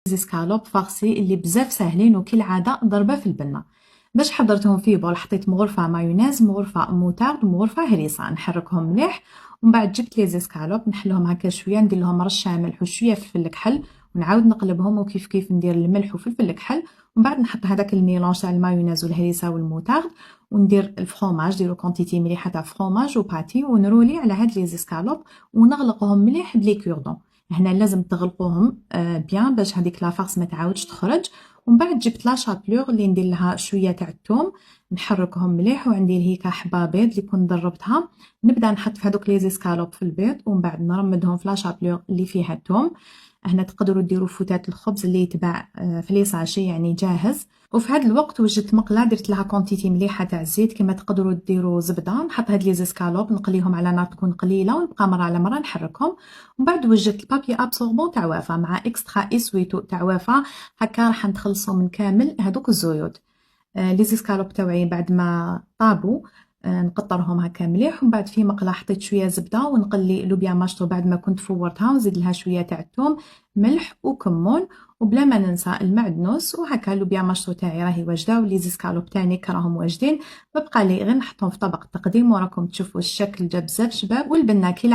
زيسكالوب فارسي اللي بزاف ساهلين وكالعاده ضربه في البنه. باش حضرتهم في بول حطيت مغرفه مايونيز، مغرفه موتارد، ومغرفه هريسه، نحركهم مليح. ومن بعد جبت لي زيسكالوب نحلهم هكا شويه، ندير لهم رشه ملح وشويه فلفل كحل، ونعاود نقلبهم وكيف كيف ندير الملح وفلفل كحل. ومن بعد نحط هذاك الميلونج تاع المايونيز والهريسه والموتارد، وندير الفرomاج، ديرو كونتيتي مليحه تاع فرomاج وباتي، ونرولي على هاد لي زيسكالوب ونغلقهم مليح بلي كوردون. هنا لازم تغلقوهم بيان باش هذيك لافارس ما تعاودش تخرج. ومن بعد جبت لا شابلور اللي ندير لها شويه تاع الثوم، نحركهم مليح، وعندي هيك حبه بيض اللي كنت دربتها، نبدا نحط في هذوك لي زيسكالوب في البيض، ومن بعد نرمدهم في لا شابلور اللي فيها الثوم. هنا تقدروا ديروا فتات الخبز اللي يتباع في لي ساشي يعني جاهز. وفي هذا الوقت وجدت مقله درت لها كونتيتي مليحه تاع الزيت، كما تقدروا ديروا زبده، نحط هاد لي زيسكالوب نقليهم على نار تكون قليله، ونبقى مره على مره نحركهم. ومن بعد وجدت البابي ابسوربون تاع وافا مع اكسترا اسويتو تاع وافا، هكا راح نتخلصوا من كامل هذوك الزيوت. لي زيسكالوب تاوعي بعد ما طابوا نقطرهم هكا مليح، ومن بعد في مقله حطيت شويه زبده ونقلي لوبيا ماشطو بعد ما كنت فورتها، ونزيد لها شويه تاع الثوم، ملح وكمون، وبلا ما ننسى المعدنوس. وهكا لوبيا ماشطو تاعي راهي واجده، ولي زيسكالوب تاعي راهم واجدين. ما بقى لي غير نحطهم في طبق التقديم، وراكم تشوفوا الشكل جا بزاف شباب، والبنه كي